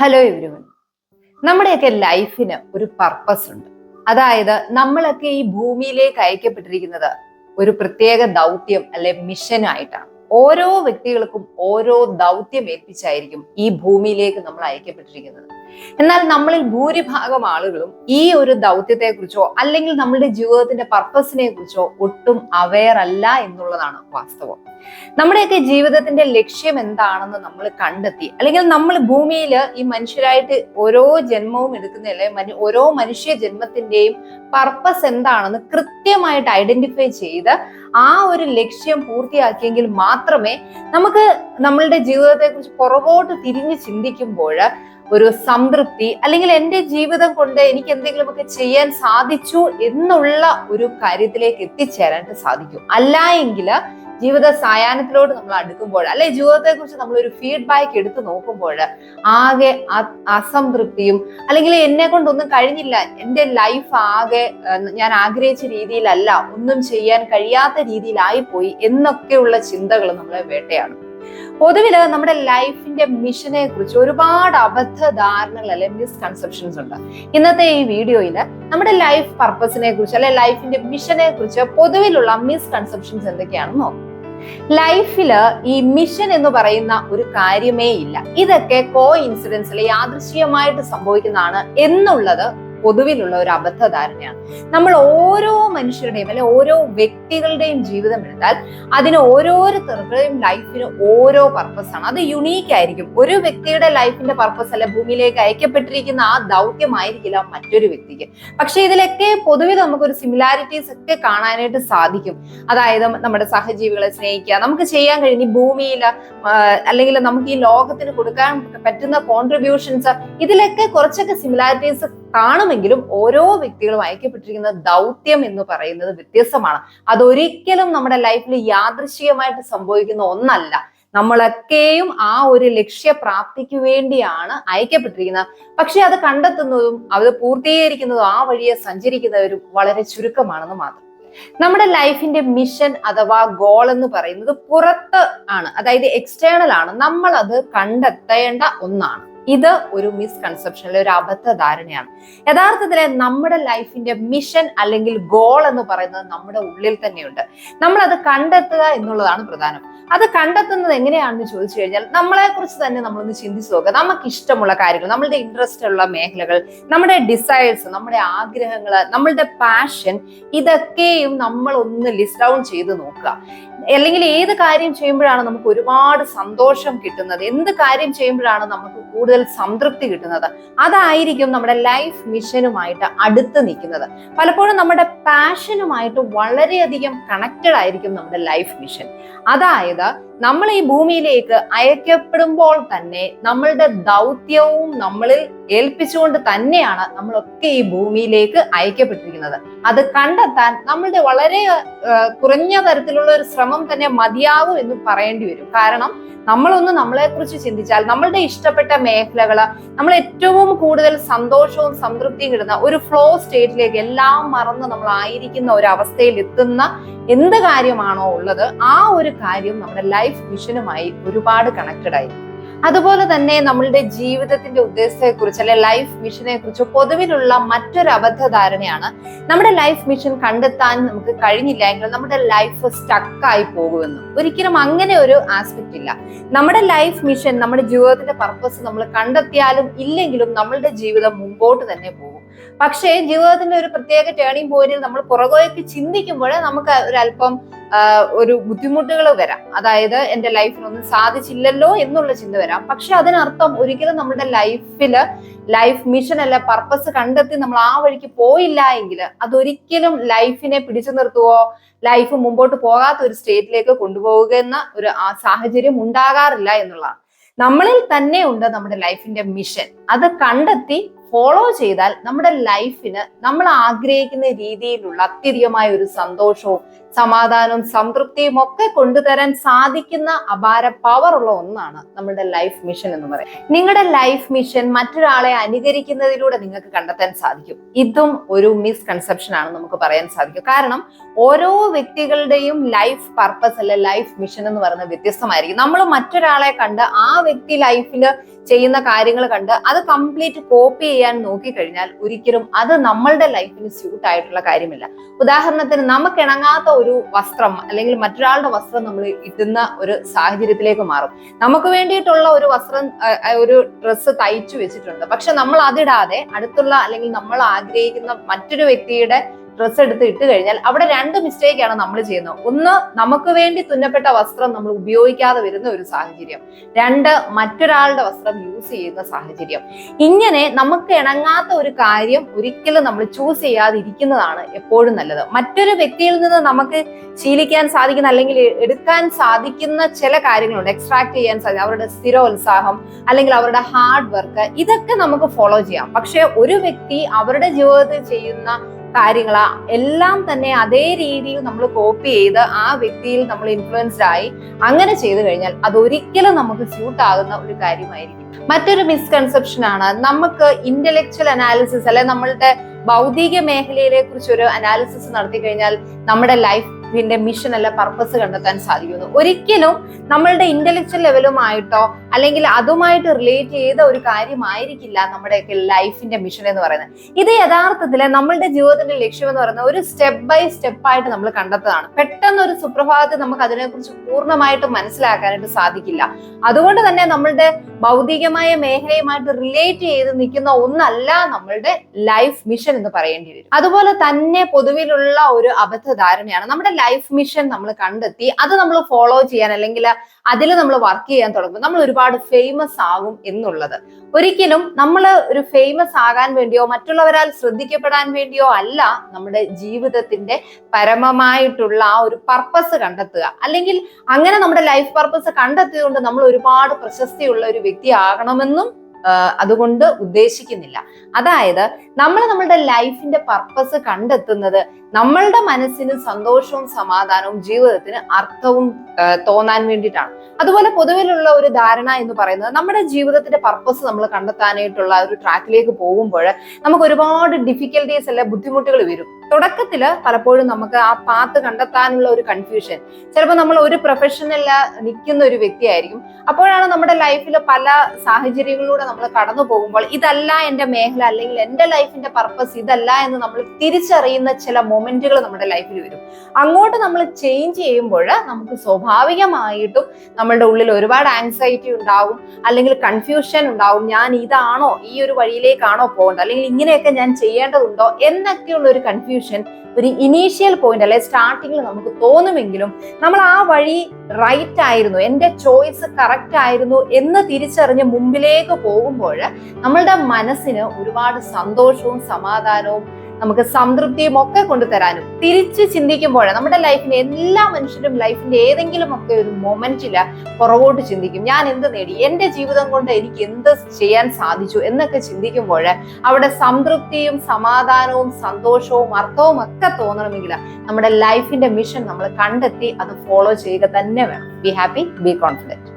Hello everyone. നമ്മുടെയൊക്കെ ലൈഫിന് ഒരു പർപ്പസ് ഉണ്ട്. അതായത് നമ്മളൊക്കെ ഈ ഭൂമിയിലേക്ക് അയക്കപ്പെട്ടിരിക്കുന്നത് ഒരു പ്രത്യേക ദൗത്യം അല്ലെ മിഷനായിട്ടാണ്. ഓരോ വ്യക്തികൾക്കും ഓരോ ദൗത്യം ഏൽപ്പിച്ചായിരിക്കും ഈ ഭൂമിയിലേക്ക് നമ്മൾ അയക്കപ്പെട്ടിരിക്കുന്നത്. എന്നാൽ നമ്മളിൽ ഭൂരിഭാഗം ആളുകളും ഈ ഒരു ദൗത്യത്തെ കുറിച്ചോ അല്ലെങ്കിൽ നമ്മളുടെ ജീവിതത്തിന്റെ പർപ്പസിനെ കുറിച്ചോ ഒട്ടും അവെയർ അല്ല എന്നുള്ളതാണ് വാസ്തവം. നമ്മുടെയൊക്കെ ജീവിതത്തിന്റെ ലക്ഷ്യം എന്താണെന്ന് നമ്മൾ കണ്ടെത്തി, അല്ലെങ്കിൽ നമ്മൾ ഭൂമിയിൽ ഈ മനുഷ്യരായിട്ട് ഓരോ ജന്മവും എടുക്കുന്നതല്ലേ, ഓരോ മനുഷ്യ ജന്മത്തിന്റെയും പർപ്പസ് എന്താണെന്ന് കൃത്യമായിട്ട് ഐഡന്റിഫൈ ചെയ്ത് ആ ഒരു ലക്ഷ്യം പൂർത്തിയാക്കിയെങ്കിൽ മാത്രമേ നമുക്ക് നമ്മളുടെ ജീവിതത്തെ കുറിച്ച് പുറകോട്ട് തിരിഞ്ഞ് ചിന്തിക്കുമ്പോൾ ഒരു സംതൃപ്തി, അല്ലെങ്കിൽ എൻ്റെ ജീവിതം കൊണ്ട് എനിക്ക് എന്തെങ്കിലുമൊക്കെ ചെയ്യാൻ സാധിച്ചു എന്നുള്ള ഒരു കാര്യത്തിലേക്ക് എത്തിച്ചേരാനായിട്ട് സാധിക്കും. അല്ല എങ്കിൽ ജീവിത സായാഹ്നത്തിലോട്ട് നമ്മൾ അടുക്കുമ്പോൾ, അല്ലെ ജീവിതത്തെ കുറിച്ച് നമ്മൾ ഒരു ഫീഡ്ബാക്ക് എടുത്ത് നോക്കുമ്പോൾ ആകെ അസംതൃപ്തിയും, അല്ലെങ്കിൽ എന്നെ കൊണ്ടൊന്നും കഴിഞ്ഞില്ല, എൻ്റെ ലൈഫ് ആകെ ഞാൻ ആഗ്രഹിച്ച രീതിയിലല്ല, ഒന്നും ചെയ്യാൻ കഴിയാത്ത രീതിയിലായിപ്പോയി എന്നൊക്കെയുള്ള ചിന്തകൾ നമ്മളെ വേട്ടയാണ്. പൊതുവില് നമ്മുടെ ലൈഫിന്റെ മിഷനെ കുറിച്ച് ഒരുപാട് അബദ്ധധാരണകൾ അല്ലെ മിസ്കൺസെപ്ഷൻസ് ഉണ്ട്. ഇന്നത്തെ ഈ വീഡിയോയില് നമ്മുടെ ലൈഫ് പർപ്പസിനെ കുറിച്ച് അല്ലെ ലൈഫിന്റെ മിഷനെ കുറിച്ച് പൊതുവിലുള്ള മിസ്കൺസെപ്ഷൻസ് എന്തൊക്കെയാണെന്ന് നോക്കാം. ലൈഫില് ഈ മിഷൻ എന്ന് പറയുന്ന ഒരു കാര്യമേ ഇല്ല. ഇതൊക്കെ കോ ഇൻസിഡൻസ് അല്ലെ യാദൃശ്ചികമായിട്ട് സംഭവിക്കുന്നതാണ് എന്നുള്ളത് പൊതുവിലുള്ള ഒരു അബദ്ധധാരണയാണ്. നമ്മൾ ഓരോ മനുഷ്യരുടെയും അല്ലെ ഓരോ വ്യക്തികളുടെയും ജീവിതം എടുത്താൽ അതിന് ഓരോരുത്തരുടെയും ലൈഫിന് ഓരോ പർപ്പസ് ആണ്. അത് യുണീക്ക് ആയിരിക്കും. ഒരു വ്യക്തിയുടെ ലൈഫിന്റെ പർപ്പസ് അല്ലെ ഭൂമിയിലേക്ക് അയക്കപ്പെട്ടിരിക്കുന്ന ആ ദൗത്യമായിരിക്കില്ല മറ്റൊരു വ്യക്തിക്ക്. പക്ഷെ ഇതിലൊക്കെ പൊതുവെ നമുക്കൊരു സിമിലാരിറ്റീസ് ഒക്കെ കാണാനായിട്ട് സാധിക്കും. അതായത് നമ്മുടെ സഹജീവികളെ സ്നേഹിക്കുക, നമുക്ക് ചെയ്യാൻ കഴിയുന്ന ഈ ഭൂമിയിൽ അല്ലെങ്കിൽ നമുക്ക് ഈ ലോകത്തിന് കൊടുക്കാൻ പറ്റുന്ന കോൺട്രിബ്യൂഷൻസ്, ഇതിലൊക്കെ കുറച്ചൊക്കെ സിമിലാരിറ്റീസ് കാണുമെങ്കിലും ഓരോ വ്യക്തികളും അയക്കപ്പെട്ടിരിക്കുന്ന ദൗത്യം എന്ന് പറയുന്നത് വ്യത്യസ്തമാണ്. അതൊരിക്കലും നമ്മുടെ ലൈഫിൽ യാദൃശ്ചികമായിട്ട് സംഭവിക്കുന്ന ഒന്നല്ല. നമ്മളൊക്കെയും ആ ഒരു ലക്ഷ്യപ്രാപ്തിക്ക് വേണ്ടിയാണ് അയക്കപ്പെട്ടിരിക്കുന്നത്. പക്ഷെ അത് കണ്ടെത്തുന്നതും അത് പൂർത്തീകരിക്കുന്നതും ആ വഴിയെ സഞ്ചരിക്കുന്നവരും വളരെ ചുരുക്കമാണെന്ന് മാത്രം. നമ്മുടെ ലൈഫിന്റെ മിഷൻ അഥവാ ഗോൾ എന്ന് പറയുന്നത് പുറത്ത് ആണ്, അതായത് എക്സ്റ്റേണൽ ആണ്. നമ്മൾ അത് കണ്ടെത്തേണ്ട ഒന്നാണ്. ഇത് ഒരു മിസ്കൺസെപ്ഷൻ, ഒരു അബദ്ധധാരണയാണ്. യഥാർത്ഥത്തില് നമ്മുടെ ലൈഫിന്റെ മിഷൻ അല്ലെങ്കിൽ ഗോൾ എന്ന് പറയുന്നത് നമ്മുടെ ഉള്ളിൽ തന്നെയുണ്ട്. നമ്മൾ അത് കണ്ടെത്തുക എന്നുള്ളതാണ് പ്രധാനം. അത് കണ്ടെത്തുന്നത് എങ്ങനെയാണെന്ന് ചോദിച്ചു കഴിഞ്ഞാൽ നമ്മളെ കുറിച്ച് തന്നെ നമ്മളൊന്ന് ചിന്തിച്ചു നോക്കുക. നമുക്ക് ഇഷ്ടമുള്ള കാര്യങ്ങൾ, നമ്മളുടെ ഇൻട്രസ്റ്റ് ഉള്ള മേഖലകൾ, നമ്മുടെ ഡിസൈർസ്, നമ്മുടെ ആഗ്രഹങ്ങൾ, നമ്മളുടെ പാഷൻ, ഇതൊക്കെയും നമ്മൾ ഒന്ന് ലിസ്റ്റ് ഡൗൺ ചെയ്ത് നോക്കുക. അല്ലെങ്കിൽ ഏത് കാര്യം ചെയ്യുമ്പോഴാണ് നമുക്ക് ഒരുപാട് സന്തോഷം കിട്ടുന്നത്, എന്ത് കാര്യം ചെയ്യുമ്പോഴാണ് നമുക്ക് കൂടുതൽ സംതൃപ്തി കിട്ടുന്നത്, അതായിരിക്കും നമ്മുടെ ലൈഫ് മിഷനുമായിട്ട് അടുത്ത് നിൽക്കുന്നത്. പലപ്പോഴും നമ്മുടെ പാഷനുമായിട്ട് വളരെയധികം കണക്റ്റഡ് ആയിരിക്കും നമ്മുടെ ലൈഫ് മിഷൻ. അതായത് നമ്മൾ ഈ ഭൂമിയിലേക്ക് അയക്കപ്പെടുമ്പോൾ തന്നെ നമ്മളുടെ ദൗത്യവും നമ്മളിൽ ഏൽപ്പിച്ചുകൊണ്ട് തന്നെയാണ് നമ്മളൊക്കെ ഈ ഭൂമിയിലേക്ക് അയക്കപ്പെട്ടിരിക്കുന്നത്. അത് കണ്ടെത്താൻ നമ്മളുടെ വളരെ കുറഞ്ഞ തരത്തിലുള്ള ഒരു ശ്രമം തന്നെ മതിയാകും എന്ന് പറയേണ്ടി വരും. കാരണം നമ്മളൊന്ന് നമ്മളെ കുറിച്ച് ചിന്തിച്ചാൽ നമ്മളുടെ ഇഷ്ടപ്പെട്ട മേഖലകള്, നമ്മൾ ഏറ്റവും കൂടുതൽ സന്തോഷവും സംതൃപ്തിയും കിട്ടുന്ന ഒരു ഫ്ലോ സ്റ്റേറ്റിലേക്ക് എല്ലാം മറന്ന് നമ്മൾ ആയിരിക്കുന്ന ഒരു അവസ്ഥയിൽ എത്തുന്ന എന്ത് കാര്യമാണോ ഉള്ളത്, ആ ഒരു കാര്യം നമ്മുടെ ലൈഫ് മിഷനുമായി ഒരുപാട് കണക്റ്റഡ് ആയിരിക്കും. അതുപോലെ തന്നെ നമ്മളുടെ ജീവിതത്തിന്റെ ഉദ്ദേശത്തെ കുറിച്ച് അല്ലെ ലൈഫ് മിഷനെ കുറിച്ച് പൊതുവിലുള്ള മറ്റൊരു അബദ്ധധാരണയാണ് നമ്മുടെ ലൈഫ് മിഷൻ കണ്ടെത്താൻ നമുക്ക് കഴിഞ്ഞില്ല എങ്കിൽ നമ്മുടെ ലൈഫ് സ്റ്റക്കായി പോകുമെന്ന്. ഒരിക്കലും അങ്ങനെ ഒരു ആസ്പെക്ട് ഇല്ല. നമ്മുടെ ലൈഫ് മിഷൻ, നമ്മുടെ ജീവിതത്തിന്റെ പർപ്പസ് നമ്മൾ കണ്ടെത്തിയാലും ഇല്ലെങ്കിലും നമ്മളുടെ ജീവിതം മുമ്പോട്ട് തന്നെ പോകും. പക്ഷേ ജീവിതത്തിന്റെ ഒരു പ്രത്യേക ടേണിംഗ് പോയിന്റിൽ നമ്മൾ പുറകോയ്ക്ക് ചിന്തിക്കുമ്പോൾ നമുക്ക് ഒരല്പം ഒരു ബുദ്ധിമുട്ടുകൾ വരാം. അതായത് എന്റെ ലൈഫിനൊന്നും സാധിച്ചില്ലല്ലോ എന്നുള്ള ചിന്ത വരാം. പക്ഷെ അതിനർത്ഥം ഒരിക്കലും നമ്മുടെ ലൈഫില് ലൈഫ് മിഷൻ അല്ല പർപ്പസ് കണ്ടെത്തി നമ്മൾ ആ വഴിക്ക് പോയില്ല എങ്കിൽ അതൊരിക്കലും ലൈഫിനെ പിടിച്ചു നിർത്തുവോ, ലൈഫ് മുമ്പോട്ട് പോകാത്ത ഒരു സ്റ്റേറ്റിലേക്ക് കൊണ്ടുപോകുന്ന ഒരു സാഹചര്യം ഉണ്ടാകാറില്ല എന്നുള്ളതാണ്. നമ്മളിൽ തന്നെ ഉണ്ട് നമ്മുടെ ലൈഫിന്റെ മിഷൻ. അത് കണ്ടെത്തി ഫോളോ ചെയ്താൽ നമ്മുടെ ലൈഫിന് നമ്മൾ ആഗ്രഹിക്കുന്ന രീതിയിലുള്ള അത്യധികമായ ഒരു സന്തോഷവും സമാധാനവും സംതൃപ്തിയും ഒക്കെ കൊണ്ടുതരാൻ സാധിക്കുന്ന അപാര പവർ ഉള്ള ഒന്നാണ് നമ്മുടെ ലൈഫ് മിഷൻ എന്ന് പറയുന്നത്. നിങ്ങളുടെ ലൈഫ് മിഷൻ മറ്റൊരാളെ അനുകരിക്കുന്നതിലൂടെ നിങ്ങൾക്ക് കണ്ടെത്താൻ സാധിക്കും. ഇതും ഒരു മിസ്കൺസെപ്ഷൻ ആണ് നമുക്ക് പറയാൻ സാധിക്കും. കാരണം ഓരോ വ്യക്തികളുടെയും ലൈഫ് പർപ്പസ് അല്ലെ ലൈഫ് മിഷൻ എന്ന് പറയുന്നത് വ്യത്യസ്തമായിരിക്കും. നമ്മൾ മറ്റൊരാളെ കണ്ട് ആ വ്യക്തി ലൈഫിൽ ചെയ്യുന്ന കാര്യങ്ങൾ കണ്ട് അത് കംപ്ലീറ്റ് കോപ്പി ചെയ്യാൻ നോക്കിക്കഴിഞ്ഞാൽ ഒരിക്കലും അത് നമ്മളുടെ ലൈഫിന് സ്യൂട്ട് ആയിട്ടുള്ള കാര്യമില്ല. ഉദാഹരണത്തിന് നമുക്ക് ഇണങ്ങാത്ത ഒരു വസ്ത്രം അല്ലെങ്കിൽ മറ്റൊരാളുടെ വസ്ത്രം നമ്മൾ ഇടുന്ന ഒരു സാഹചര്യത്തിലേക്ക് മാറും. നമുക്ക് വേണ്ടിയിട്ടുള്ള ഒരു വസ്ത്രം, ഒരു ഡ്രസ്സ് തയ്ച്ചു വെച്ചിട്ടുണ്ട്, പക്ഷെ നമ്മൾ അതിടാതെ അടുത്തുള്ള അല്ലെങ്കിൽ നമ്മൾ ആഗ്രഹിക്കുന്ന മറ്റൊരു വ്യക്തിയുടെ ഡ്രസ്സ് എടുത്ത് ഇട്ട് കഴിഞ്ഞാൽ അവിടെ രണ്ട് മിസ്റ്റേക്കാണ് നമ്മൾ ചെയ്യുന്നത്. ഒന്ന്, നമുക്ക് വേണ്ടി തുന്നപ്പെട്ട വസ്ത്രം നമ്മൾ ഉപയോഗിക്കാതെ വരുന്ന ഒരു സാഹചര്യം. രണ്ട്, മറ്റൊരാളുടെ വസ്ത്രം യൂസ് ചെയ്യുന്ന സാഹചര്യം. ഇങ്ങനെ നമുക്ക് ഇണങ്ങാത്ത ഒരു കാര്യം ഒരിക്കലും നമ്മൾ ചൂസ് ചെയ്യാതിരിക്കുന്നതാണ് എപ്പോഴും നല്ലത്. മറ്റൊരു വ്യക്തിയിൽ നിന്ന് നമുക്ക് ശീലിക്കാൻ സാധിക്കുന്ന അല്ലെങ്കിൽ എടുക്കാൻ സാധിക്കുന്ന ചില കാര്യങ്ങളുണ്ട്, എക്സ്ട്രാക്ട് ചെയ്യാൻ സാധിക്കും. അവരുടെ സ്ഥിരോത്സാഹം അല്ലെങ്കിൽ അവരുടെ ഹാർഡ് വർക്ക്, ഇതൊക്കെ നമുക്ക് ഫോളോ ചെയ്യാം. പക്ഷെ ഒരു വ്യക്തി അവരുടെ ജീവിതത്തിൽ ചെയ്യുന്ന കാര്യങ്ങളാ എല്ലാം തന്നെ അതേ രീതിയിൽ നമ്മൾ കോപ്പി ചെയ്ത് ആ വ്യക്തിയിൽ നമ്മൾ ഇൻഫ്ലുവൻസ്ഡ് ആയി അങ്ങനെ ചെയ്തു കഴിഞ്ഞാൽ അതൊരിക്കലും നമുക്ക് സ്യൂട്ട് ആകുന്ന ഒരു കാര്യമായിരിക്കും. മറ്റൊരു മിസ്കൺസെപ്ഷൻ ആണ് നമുക്ക് ഇന്റലക്ച്വൽ അനാലിസിസ് അല്ലെ നമ്മളുടെ ഭൗതിക മേഖലയെ കുറിച്ച് ഒരു അനാലിസിസ് നടത്തി കഴിഞ്ഞാൽ നമ്മുടെ ലൈഫിന്റെ മിഷൻ അല്ല പർപ്പസ് കണ്ടെത്താൻ സാധിക്കുന്നു. ഒരിക്കലും നമ്മളുടെ ഇന്റലക്ച്വൽ ലെവലുമായിട്ടോ അല്ലെങ്കിൽ അതുമായിട്ട് റിലേറ്റ് ചെയ്ത ഒരു കാര്യമായിരിക്കില്ല നമ്മുടെയൊക്കെ ലൈഫിന്റെ മിഷൻ എന്ന് പറയുന്നത്. ഇത് യഥാർത്ഥത്തിൽ നമ്മളുടെ ജീവിതത്തിന്റെ ലക്ഷ്യം എന്ന് പറയുന്നത് ഒരു സ്റ്റെപ്പ് ബൈ സ്റ്റെപ്പ് ആയിട്ട് നമ്മൾ കണ്ടെത്തതാണ്. പെട്ടെന്ന് ഒരു സുപ്രഭാതത്തിൽ നമുക്ക് അതിനെക്കുറിച്ച് പൂർണ്ണമായിട്ട് മനസ്സിലാക്കാനായിട്ട് സാധിക്കില്ല. അതുകൊണ്ട് തന്നെ നമ്മളുടെ ഭൗതികമായ മേഖലയുമായിട്ട് റിലേറ്റ് ചെയ്ത് നിൽക്കുന്ന ഒന്നല്ല നമ്മളുടെ ലൈഫ് മിഷൻ എന്ന് പറയേണ്ടി വരും. അതുപോലെ തന്നെ പൊതുവിലുള്ള ഒരു അബദ്ധധാരണയാണ് നമ്മുടെ ലൈഫ് മിഷൻ നമ്മൾ കണ്ടെത്തി അത് നമ്മൾ ഫോളോ ചെയ്യാൻ അല്ലെങ്കിൽ അതിൽ നമ്മൾ വർക്ക് ചെയ്യാൻ തുടങ്ങുമ്പോൾ നമ്മൾ ഒരുപാട് ഫേമസ് ആകും എന്നുള്ളത്. ഒരിക്കലും നമ്മൾ ഒരു ഫേമസ് ആകാൻ വേണ്ടിയോ മറ്റുള്ളവരാൽ ശ്രദ്ധിക്കപ്പെടാൻ വേണ്ടിയോ അല്ല നമ്മുടെ ജീവിതത്തിന്റെ പരമമായിട്ടുള്ള ആ ഒരു പർപ്പസ് കണ്ടെത്തുക. അല്ലെങ്കിൽ അങ്ങനെ നമ്മുടെ ലൈഫ് പർപ്പസ് കണ്ടെത്തിയതുകൊണ്ട് നമ്മൾ ഒരുപാട് പ്രശസ്തിയുള്ള ഒരു വ്യക്തി ആകണമെന്നും അതുകൊണ്ട് ഉദ്ദേശിക്കുന്നില്ല. അതായത് നമ്മൾ നമ്മളുടെ ലൈഫിന്റെ പർപ്പസ് കണ്ടെത്തുന്നത് നമ്മളുടെ മനസ്സിന് സന്തോഷവും സമാധാനവും ജീവിതത്തിന് അർത്ഥവും തോന്നാൻ വേണ്ടിയിട്ടാണ്. അതുപോലെ പൊതുവിലുള്ള ഒരു ധാരണ എന്ന് പറയുന്നത് നമ്മുടെ ജീവിതത്തിന്റെ പർപ്പസ് നമ്മൾ കണ്ടെത്താനായിട്ടുള്ള ഒരു ട്രാക്കിലേക്ക് പോകുമ്പോൾ നമുക്ക് ഒരുപാട് ഡിഫിക്കൽട്ടീസ് അല്ലെ ബുദ്ധിമുട്ടുകൾ വരും. തുടക്കത്തില് പലപ്പോഴും നമുക്ക് ആ പാത്ത് കണ്ടെത്താനുള്ള ഒരു കൺഫ്യൂഷൻ, ചിലപ്പോൾ നമ്മൾ ഒരു പ്രൊഫഷനിൽ നിൽക്കുന്ന ഒരു വ്യക്തിയായിരിക്കും. അപ്പോഴാണ് നമ്മുടെ ലൈഫിൽ പല സാഹചര്യങ്ങളിലൂടെ നമ്മൾ കടന്നു പോകുമ്പോൾ ഇതല്ല എന്റെ മേഖല അല്ലെങ്കിൽ എന്റെ ലൈഫിന്റെ പർപ്പസ് ഇതല്ല എന്ന് നമ്മൾ തിരിച്ചറിയുന്ന ചില മൊമെന്റുകൾ നമ്മുടെ ലൈഫിൽ വരും. അങ്ങോട്ട് നമ്മൾ ചേഞ്ച് ചെയ്യുമ്പോൾ നമുക്ക് സ്വാഭാവികമായിട്ടും നമ്മളുടെ ഉള്ളിൽ ഒരുപാട് ആങ്സൈറ്റി ഉണ്ടാവും, അല്ലെങ്കിൽ കൺഫ്യൂഷൻ ഉണ്ടാവും. ഞാൻ ഇതാണോ, ഈ ഒരു വഴിയിലേക്കാണോ പോകേണ്ടത്, അല്ലെങ്കിൽ ഇങ്ങനെയൊക്കെ ഞാൻ ചെയ്യേണ്ടതുണ്ടോ എന്നൊക്കെയുള്ള ഒരു കൺഫ്യൂഷൻ ഒരു ഇനീഷ്യൽ പോയിന്റ് അല്ലെ സ്റ്റാർട്ടിങ്ങിൽ നമുക്ക് തോന്നുമെങ്കിലും നമ്മൾ ആ വഴി റൈറ്റ് ആയിരുന്നു, എന്റെ ചോയ്സ് കറക്റ്റ് ആയിരുന്നു എന്ന് തിരിച്ചറിഞ്ഞ് മുമ്പിലേക്ക് പോകുമ്പോൾ നമ്മളുടെ മനസ്സിന് ഒരുപാട് സന്തോഷവും സമാധാനവും നമുക്ക് സംതൃപ്തിയും ഒക്കെ കൊണ്ടുതരാനും, തിരിച്ച് ചിന്തിക്കുമ്പോൾ നമ്മുടെ ലൈഫിന് എല്ലാ മനുഷ്യരും ലൈഫിന്റെ ഏതെങ്കിലും ഒക്കെ ഒരു മൊമെന്റില് പുറകോട്ട് ചിന്തിക്കും. ഞാൻ എന്ത് നേടി, എന്റെ ജീവിതം കൊണ്ട് എനിക്ക് എന്ത് ചെയ്യാൻ സാധിച്ചു എന്നൊക്കെ ചിന്തിക്കുമ്പോൾ അവിടെ സംതൃപ്തിയും സമാധാനവും സന്തോഷവും അർത്ഥവും ഒക്കെ തോന്നണമെങ്കിൽ നമ്മുടെ ലൈഫിന്റെ മിഷൻ നമ്മൾ കണ്ടെത്തി അത് ഫോളോ ചെയ്യുക തന്നെ വേണം. Be happy, B confident.